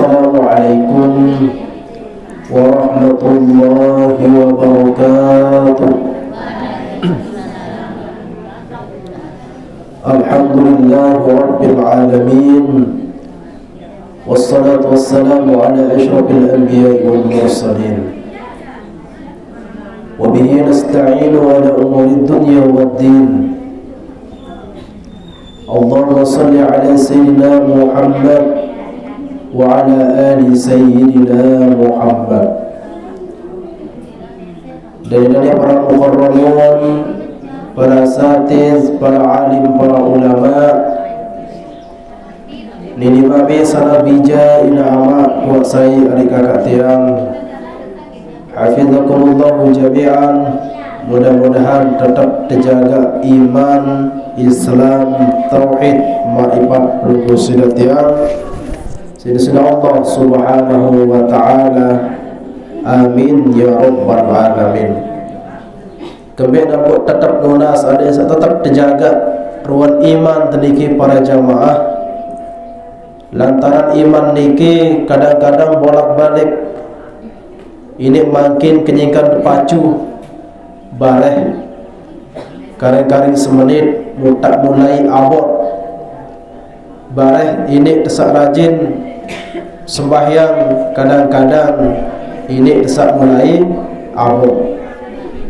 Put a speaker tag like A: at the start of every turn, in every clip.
A: Assalamualaikum warahmatullahi wabarakatuh. Alhamdulillah rabbil alamin. Wassalatu wassalamu ala asyrafil anbiya'i wal mursalin. Wa bihi nasta'inu ala umurid dunya waddin. Allahumma salli ala sayyidina Muhammad wa ala ali sayyidina Muhammad. Dan para mukarramun, para asatiz, para alim, para ulama, nini mabi salah bija ina amat kuasai adik kakak tiang, hafizakumullahu jami'an. Mudah-mudahan tetap terjaga iman, Islam, tauhid, ma'rifat, rukusidat tiang. Sini Allah subhanahu wa ta'ala. Amin ya rabbal alamin. Kemudian dapat tetap lunas, ada yang tetap terjaga ruang iman terdiki para jamaah. Lantaran iman niki kadang-kadang bolak-balik. Ini makin kenyingkan terpacu bareh karing-karing semenit mutak mulai abot bareh ini desak rajin sembahyang kadang-kadang ini desak mulai abot.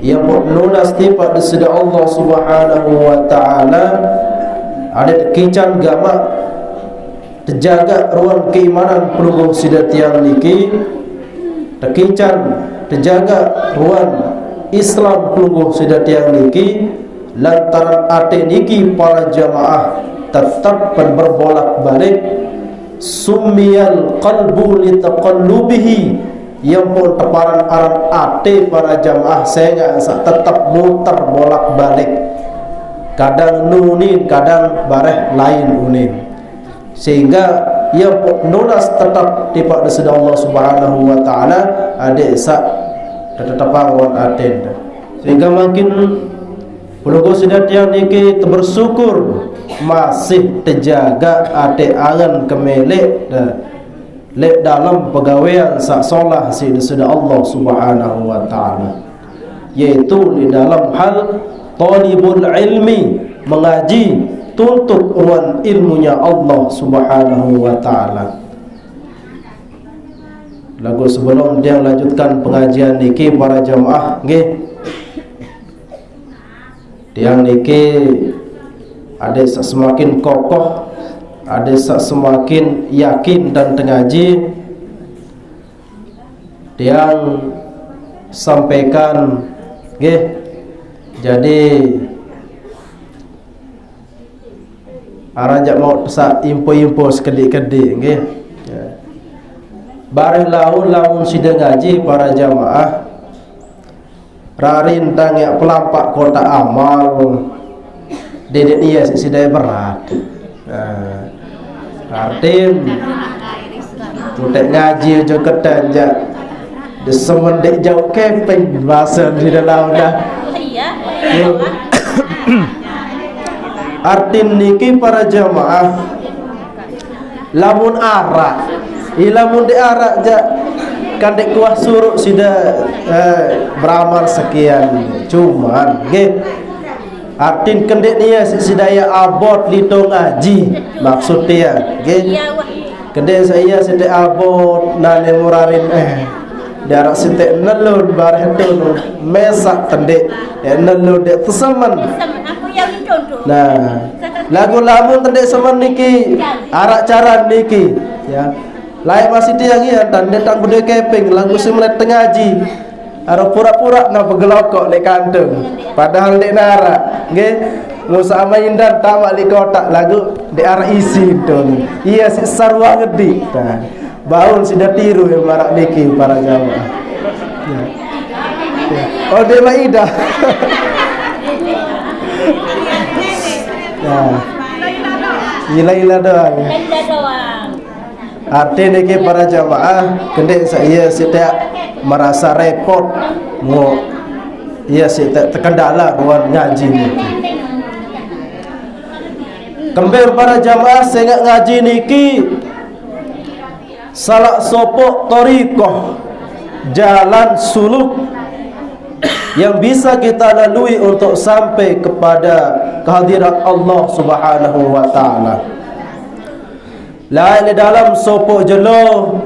A: Ia pun lunas tiba di sisi Allah subhanahu wa ta'ala. Ada kican gamak terjaga ruang keimanan pelungguh sidat yang niki, terkican terjaga ruang Islam pelungguh sidat yang niki. Lantaran ate niki para jamaah tetap berbolak-balik. Sumiyal qalbu litaqallubihi, yang pun teparan aran ate para jamaah sehingga tetap muter bolak-balik. Kadang nunin, kadang bareh lain unin. Sehingga yang pun nunas tetap tiba di sisi Allah subhanahu wa ta'ala. Ada sak tetap awan aten. Sehingga makin pelungguh sidat yang niki bersyukur masih terjaga ate angan kemelek lek dalam pegawaian sak solah si sudah Allah subhanahu wa ta'ala, yaitu di dalam hal talibul ilmi, mengaji tuntut ruang ilmunya Allah subhanahu wa ta'ala. Lagu sebelum dia lanjutkan pengajian niki para jamaah nggih, tiang niki ada semakin kokoh, ada semakin yakin dan tengaji. Tiang sampaikan nggih, jadi arajak mau pesak info-info sekedik-kedik nggih. Bareng laun sidang ngaji para jamaah rarin tangyak pelampak kota amal dedek iya sidai berat. Artin tutek ngaji jo ketan jak desemen dek jauh keping bahasa di dalam dah. Artin niki para jamaah lamun arak ilamun di arak jak kandek kuah suruh sudah beramal sekian cuman nggih artin kendek dia sedaya abot lito ngaji maksud dia nggih kendek saya sedek abot nane murarin darak sedek nelun bareh tun mesak kendek nelun dek tesaman. Nah lagu lamun kendek semen niki arak cara niki ya lain masih dia ngian dan datang bude keping lagu semelet tengaji aro pura-pura na begelokok lek kantong padahal dek nara nggih musa maindan tamak di kotak lagu di arah isi tu iya si sarwa ngedi nah baun sudah tiru yang marak niki para jamaah ya. Ya. Oh dia maidah ya ila doang artinya niki para jamaah kendek saya setiap merasa repot mau ia setiap terkendala ruang ngaji niki. Kembali para jamaah saya ngaji niki salah sopok tariqah, jalan suluk yang bisa kita lalui untuk sampai kepada kehadiran Allah Subhanahu wa taala. Lain dalam sopok jelo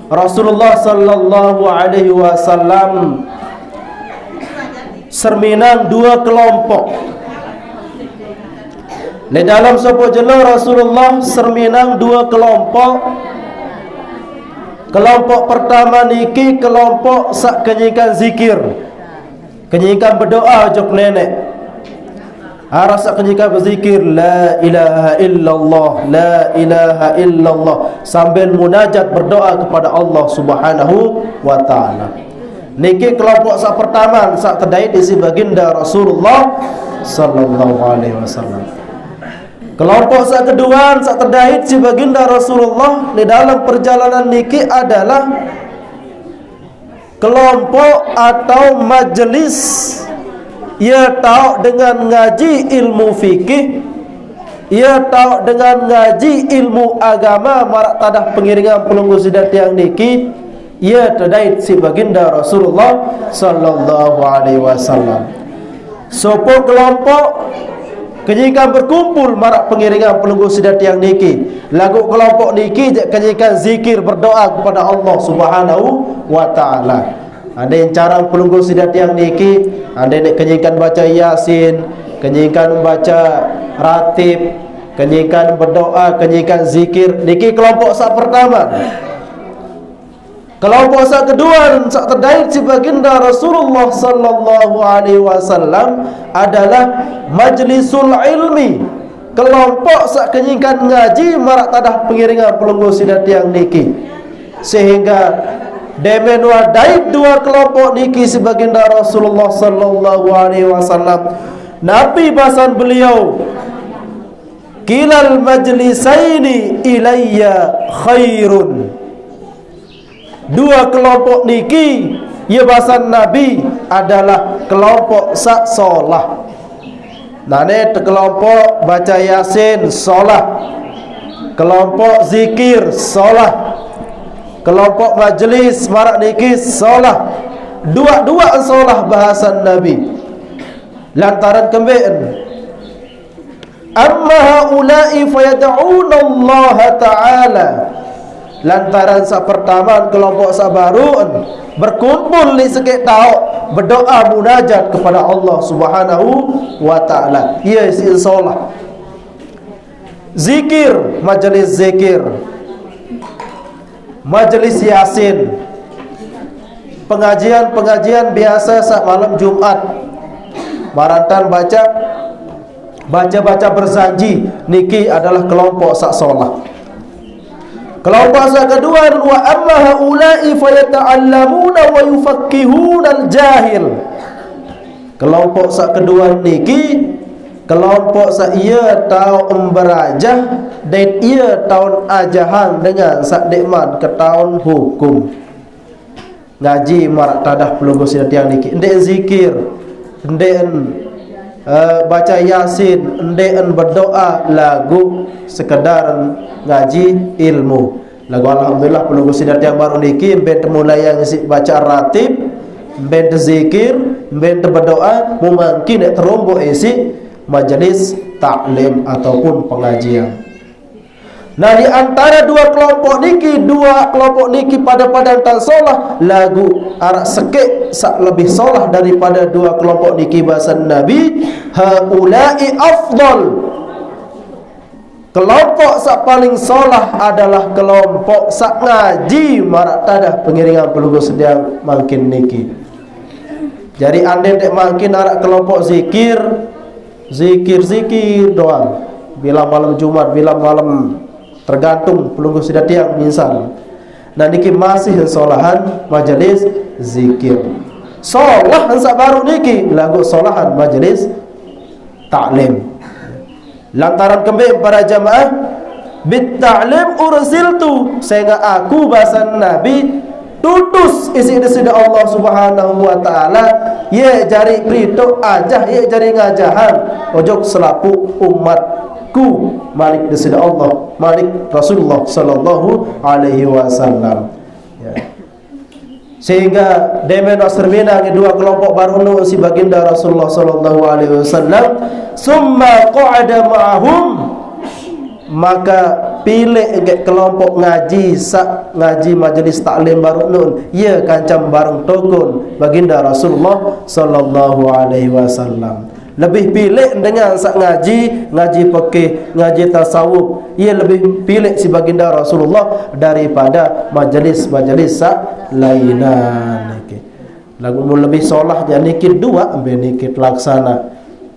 A: Rasulullah sallallahu alaihi wasallam serminang dua kelompok. Di dalam sopok jelo Rasulullah serminang dua kelompok. Kelompok pertama niki kelompok sak kenyikan zikir, kenyikan berdoa jok nenek. Rasa kenyikan berzikir la ilaha illallah, la ilaha illallah, sambil munajat berdoa kepada Allah Subhanahu wa taala. Niki kelompok sak pertama sak terdait isi baginda Rasulullah sallallahu alaihi wasallam. Kelompok sak kedua sak terdait si baginda Rasulullah di dalam perjalanan niki adalah kelompok atau majelis ia tahu dengan ngaji ilmu fikih, ia tahu dengan ngaji ilmu agama marak tadah pengiringan pelunggu sidat yang niki ia terdait si baginda Rasulullah sallallahu alaihi wasallam. Sopo kelompok kenyikan berkumpul marak pengiringan pelunggu sidat yang niki. Lagu kelompok niki kenyikan zikir berdoa kepada Allah Subhanahu wa taala. Ada yang cara pelunggu sidat yang niki, ada yang kenyikan baca Yasin, kenyikan baca ratib, kenyikan berdoa, kenyikan zikir. Niki kelompok sak pertama. Kelompok sak kedua sak terdait si baginda Rasulullah sallallahu alaihi wasallam adalah majlisul ilmi. Kelompok sak kenyikan ngaji marak tadah pengiringan pelunggu sidat yang niki. Sehingga demen wadait dua kelompok niki si baginda Rasulullah sallallahu alaihi wasallam. Nabi bahasan beliau, kilal majlisaini ilayya khairun. Dua kelompok niki ya bahasan Nabi adalah kelompok sak solah. Nane kelompok baca Yasin solah, kelompok zikir solah, kelompok majlis marak niki solah. Dua-dua solah bahasan Nabi. Lantaran kembeen amma haula'i fayad'una Allah ta'ala. Lantaran sa pertama kelompok sabarun berkumpul di sekit tahu berdoa munajat kepada Allah Subhanahu wa taala. Ia insyaallah zikir, majlis zikir, majlis Yasin, pengajian biasa saat malam Jumat, marantan baca berjanji. Niki adalah kelompok sak solah. Kelompok sak kedua, wa amma haula'i fayata'allamuna wa yufakkihuna al-jahil. Kelompok sak kedua niki kelompok sak ia tahu emberajah dan ia tahun ajahan dengan sak dekman ke tahun hukum. Ngaji marak tadah pelunggu sidat yang niki. Ndek zikir, ndek baca Yasin, ndek berdoa, lagu sekedar ngaji ilmu. Lagu alhamdulillah pelunggu sidat yang baru niki mbet mulai yang baca ratib, mbet zikir, mbet berdoa, mungkin nek terombo isi majelis taklim ataupun pengajian. Nah, di antara dua kelompok niki pada tan solah lagu arak sekek sak lebih solah daripada dua kelompok niki bahasan Nabi. Haula'i afdal. Kelompok sak paling solah adalah kelompok sak ngaji marak tadah pengiringan pelunggu sedang makin niki. Jadi anda tak makin arak kelompok zikir doang. Bila malam Jumat, bila malam tergantung pelunggu sidat yang misal. Nah niki masih solahan majelis zikir. Solah sak baru niki lagu solahan majelis taklim. Lantaran kembali para jamaah bit ta'lim ursiltu, sehingga aku bahasan Nabi tutus isi desida Allah Subhanahu wa taala ye jari krito ajah ye jari ngajahan ojok selaku umat ku malik desida Allah, malik Rasulullah sallallahu alaihi wasallam. Ya. Sehingga demen asrmina dua kelompok baru nu si baginda Rasulullah sallallahu alaihi wasallam, summa qa'ada ma'ahum, maka pilih kelompok ngaji majelis taklim baru nun, ia kancam bareng tokun baginda Rasulullah sallallahu alaihi wasallam. Lebih pilih dengan sak ngaji fikih, ngaji tasawuf, ia lebih pilih si baginda Rasulullah daripada majelis-majelis sak lainan. Lagu lebih solah jadi niki dua ambil niki laksana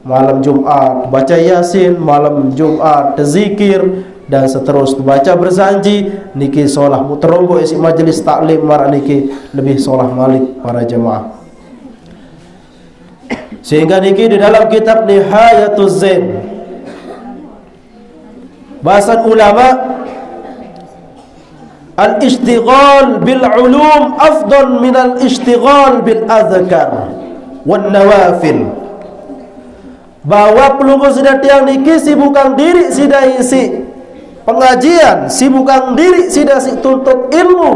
A: malam Jumat baca Yasin, malam Jumat terzikir dan seterusnya baca berjanji niki solah muterombo isi majelis taklim marak niki lebih solah malik para jemaah. Sehingga niki di dalam kitab Nihayatuz Zain bahasan ulama, al-ishtighal bil ulum afdal min al-ishtighal bil azkar wan nawafil, bahwa pelunggu sudah tiang niki sibukkan diri sudah isi pengajian, sibukkan diri sudah si tuntut ilmu,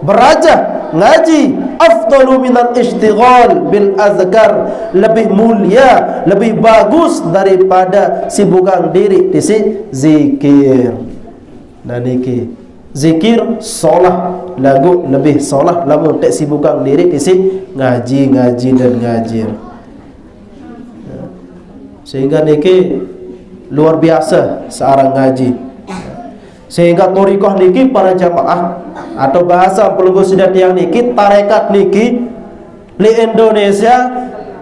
A: berajah ngaji, afdalu minal ishtighal bil azkar, lebih mulia, lebih bagus daripada sibukkan diri di si zikir. Dan niki zikir solah lagu lebih solah lamun tak sibukkan diri di si ngaji dan ngajir. Sehingga niki luar biasa seorang ngaji. Sehingga thariqah niki para jamaah atau bahasa pelunggu sidat yang niki tarekat niki di Indonesia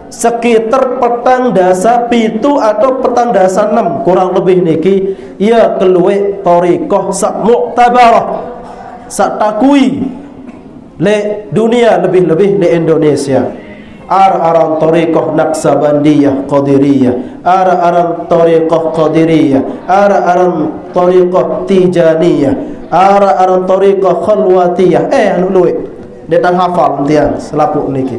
A: sekitar petang dasa pitu atau petang dasa 6 kurang lebih niki ia keluwe thariqah sak muktabarah sak takui le dunia, lebih-lebih di Indonesia. Ar-aran tariqah Naqsabandiyah Qadiriyah, ar-aran tariqah Qadiriyah, ar-aran tariqah Tijaniyah, ar-aran tariqah Khalwatiyah. Anu luwe detan hafal tiang selapuk niki.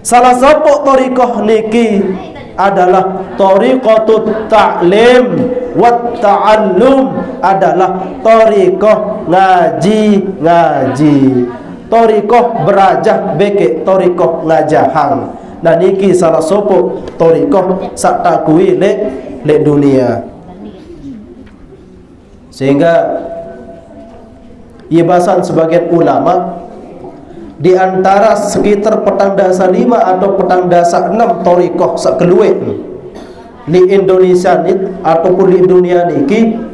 A: Salah satu tariqah niki adalah tariqatut ta'lim wat ta'allum, adalah tariqah ngaji. Thariqah berajah beke thariqah ngajahang. Nah niki salah satu thariqah sak takui le dunia. Sehingga ia bahasan sebagian ulama di antara sekitar petang dasa 5 atau petang dasa 6 thariqah sak keluwe di Indonesia ni ataupun di dunia niki,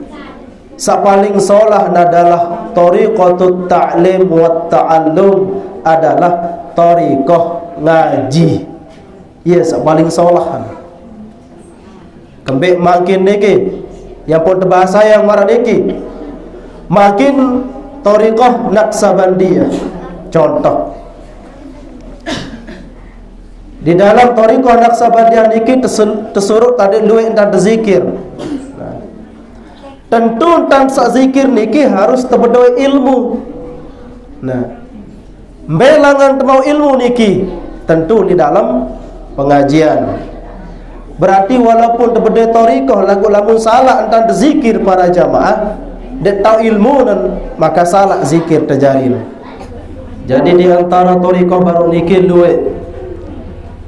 A: sak paling solah adalah thariqatut ta'lim wa ta'allum, adalah thariqah ngaji. Ya, sak paling solah. Kembek makin niki yang pun bahasa yang marah niki makin thariqah Naqsabandiyah. Contoh di dalam thariqah Naqsabandiyah niki tersuruh tadi luwe entar zikir. Tentu tanpa zikir niki harus terbedoi ilmu. Nah, belangan temau ilmu niki tentu di dalam pengajian. Berarti walaupun terbedoi thariqah lagu lamun salah entan zikir para jamaah, dek tahu ilmu dan maka salah zikir terjadi. Jadi di antara thariqah baru niki luwe.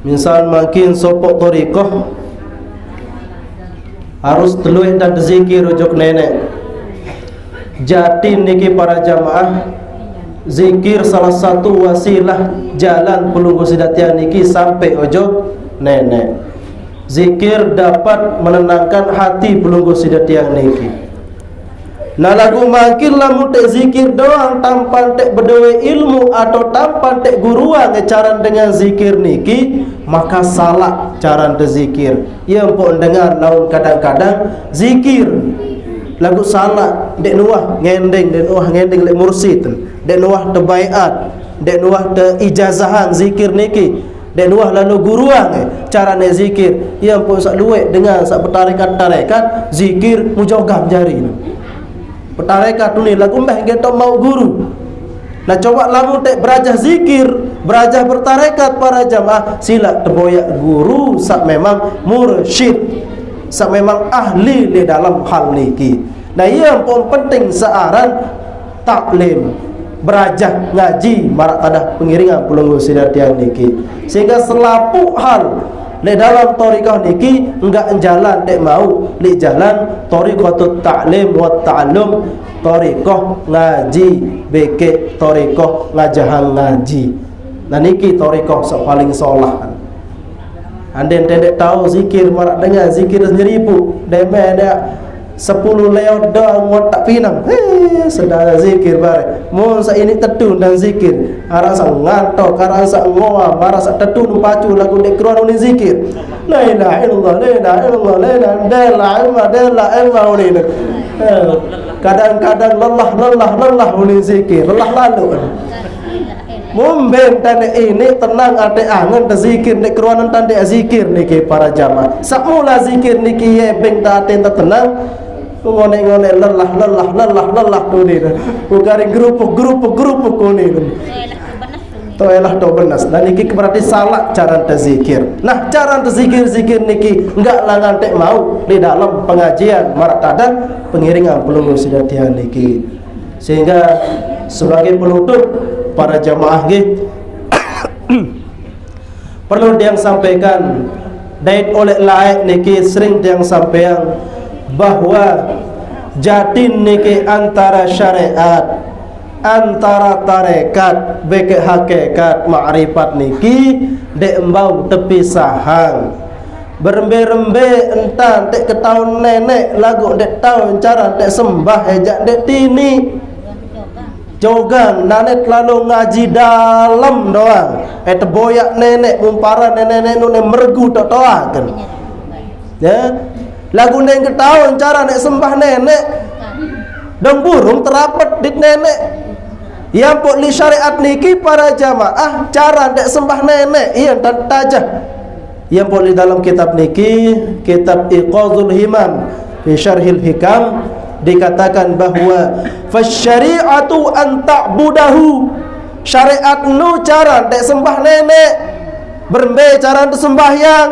A: Misal makin sopok thariqah harus teluih dan zikir rujuk nenek. Jadi niki para jamaah, zikir salah satu wasilah jalan pelunggu sidatian niki sampai ojo nenek. Zikir dapat menenangkan hati pelunggu sidatian niki. Nah lagu makin lamun tek zikir doang tanpa tek bedewe ilmu atau tanpa tek guruan cara dengan zikir niki, maka salah cara berzikir. Ia pun dengar laun kadang-kadang zikir lagu salah dek nuah ngendeng lek mursid, dek nuah tebaiat, dek nuah te ijazahan zikir niki, dek nuah lalu guruan cara ne zikir. Ia pun sak luwe dengan sak tarekat zikir mujogam jari. Petarekat tu ni lagu mbah kita mau guru. Nah coba lamu tek berajah zikir, berajah bertarekat para jamaah, sila terboyak guru sak memang mursyid. sa memang ahli di dalam hal niki. Nah ia pun penting searan taklim, berajar ngaji marak tadah pengiringan pulung sidar tiang niki, sehingga selapu hal di dalam thariqah niki enggak jalan dek mau li jalan thariqatut ta'lim wa ta'allum, thariqah ngaji beke thariqah ngajahang ngaji. Nah niki thariqah paling solah. Anden tedek tahu zikir marak dengar zikir seribu deme ada 10 leo doang ngot tak pinang. Sedang zikir bare. Mun sa ini tetu dan zikir. Arasa ngantok, arasa ngoa, arasa tetu pacu lagu dek keruan ni zikir. La ilaha illallah, la ilaha illallah, la ilaha illallah ni. Kadang-kadang lelah ni zikir, lelah lalu. Mumben tanda ini tenang ade angan ta zikir nek keruanan tanda zikir niki para jamaah. Sakmula zikir niki ye beng ta aten ta tenang. Ngone-ngone lelah kuni. Bukari grup kuni. Toelah to benas. Nah niki berarti salah cara tazikir. Nah cara tazikir niki enggak langan tek mau di dalam pengajian marak kadang pengiringan pelunggu sidatian niki. Sehingga sebagai penutup para jamaah nggih perlu yang sampaikan dait oleh laik niki sering yang sampaian bahwa jatin niki antara syariat, antara tarekat beke hakikat ma'rifat niki dek embau tepi sahang berembe-rembe entan dek ketahuan nenek lagu dek tahu cara dek sembah ejak dek tini jogan nanet lalu ngaji dalam doang boyak nenek mumpara nenek nune mergu tok toakan ya lagu neng ketahuan cara nek sembah nenek dan burung terapat di nenek yang pok li syariat niki para jamaah cara nek sembah nenek iya dan tajah yang pok di dalam kitab niki kitab Iqazul Himam fi Syarhil Hikam dikatakan bahwa fasyari'atu an ta'budahu, syariat nu cara nek sembah nenek berembe cara sembahyang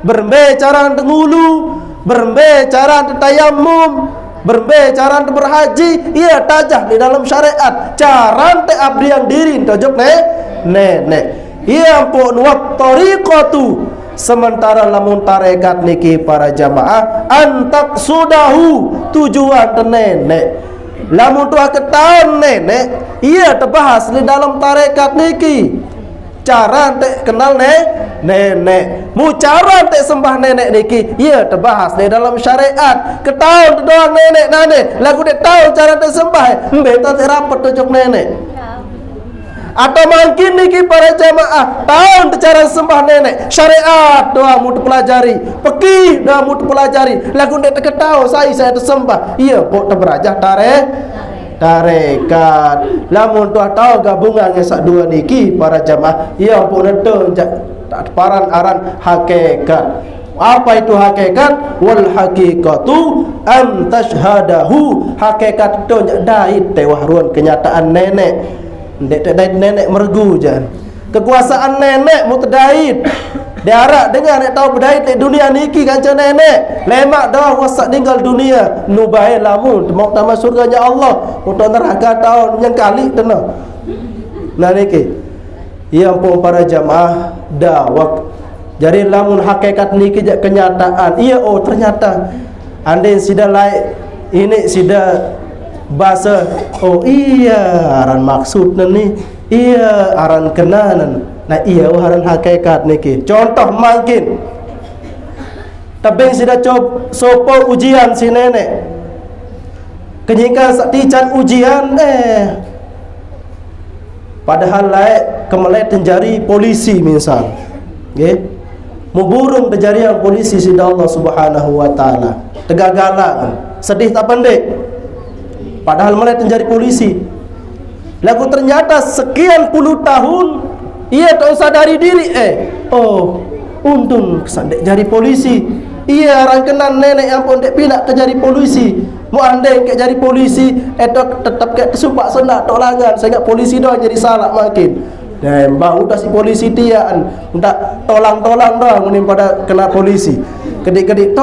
A: berembe cara ngulu berembe cara tayammum, berembe cara berhaji, ia tajah di dalam syariat. Cara te abdi yang diri tojok nenek. Ia pun wat tariqatu, sementara lamun tarekat niki para jamaah antak sudahu tujuan te nenek. Lamun tuah ketahuan nenek, ia terbahas di dalam tarekat niki. Cara te kenal nenek, mu cara te sembah nenek niki, ia terbahas di dalam syariat. Ketahuan doang nenek lagu dek tahu cara te sembah, beta terapat tojok nenek. Atau mungkin niki para jamaah tahu cara sembah nenek, syariat doang mu pelajari, pekih doang mu pelajari. Lagu dek ketahu saya tersembah, ia kok terberajah tarekat. Lamun tuah tahu gabungannya sak dua niki para jamaah ia pun neto paran aran hakikat. Apa itu hakikat? Wal hakikatu an tashhadahu, hakikat itu dait tewahruan kenyataan nenek. Dait nenek mergu jan kekuasaan nenek mutadait diarak dengan nek tahu berdait di dunia niki kanca nenek lemak dah wasak tinggal dunia nubai lamun mau tama surganya Allah untuk neraka tahun yang kali tenang. Nah niki yang pun para jamaah dawak jadi lamun hakikat niki jak kenyataan iya oh ternyata andai sida lain ini sida bahasa oh iya aran maksudna nih iya aran kenanan. Nah iya aran hakikat niki contoh mungkin tapi sudah sopo ujian si nenek kenyingkan saktican ujian padahal laik kemelek tenjari polisi misal nggih muburung tenjari yang polisi sida Allah Subhanahu wa taala tegagalan sedih tak pendek padahal melek tenjari polisi lagu ternyata sekian puluh tahun ia tak sadari diri oh untung kesandek jari polisi iya orang kenal nenek yang pun dek pinak ke jari polisi mu andai ke jari polisi tetap ke kesumpah sendak tok langan sehingga polisi doang jadi salah makin dan bang udah si polisi tiaan ndak tolang-tolang doang pada kena polisi kedik-kedik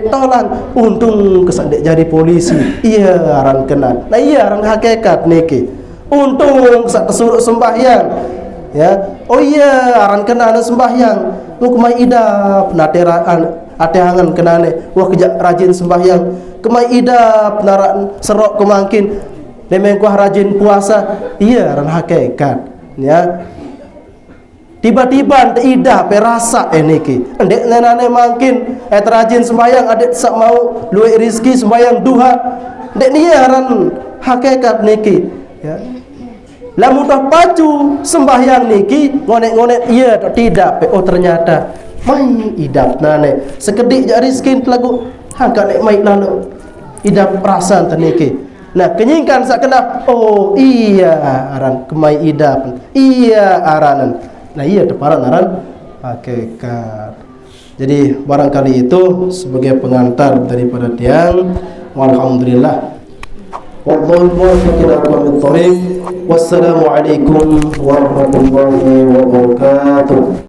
A: tolan untung kesadek jadi polisi iya aran kenal nah iya aran hakikat niki untung kesak kesuruk sembahyang ya oh iya aran kenal sembahyang kumai idap nateraan atehangan kenane wah kejak rajin sembahyang kumai idap narak serok kemangkin demeng kuah rajin puasa iya aran hakikat ya tiba-tiba idah perasa niki ndek nenane mangkin rajin sembahyang adik sak mau luwe rezeki sembahyang duha ndek ni aran hakikat niki ya lamun dah pacu sembahyang niki ngonek-ngonek iya atau tidak oh ternyata mai idap nane sekedik jak rezeki lagu hangka nek mai lalu idap perasaan niki nah kenyingkan sak kena oh iya aran kemai idap iya aranan nah iya teparan aran hakikat. Jadi barangkali itu sebagai pengantar daripada tiang. Walhamdulillah. Wallahu muwaffiq ila aqwamit thoriq. Wassalamualaikum warahmatullahi wabarakatuh.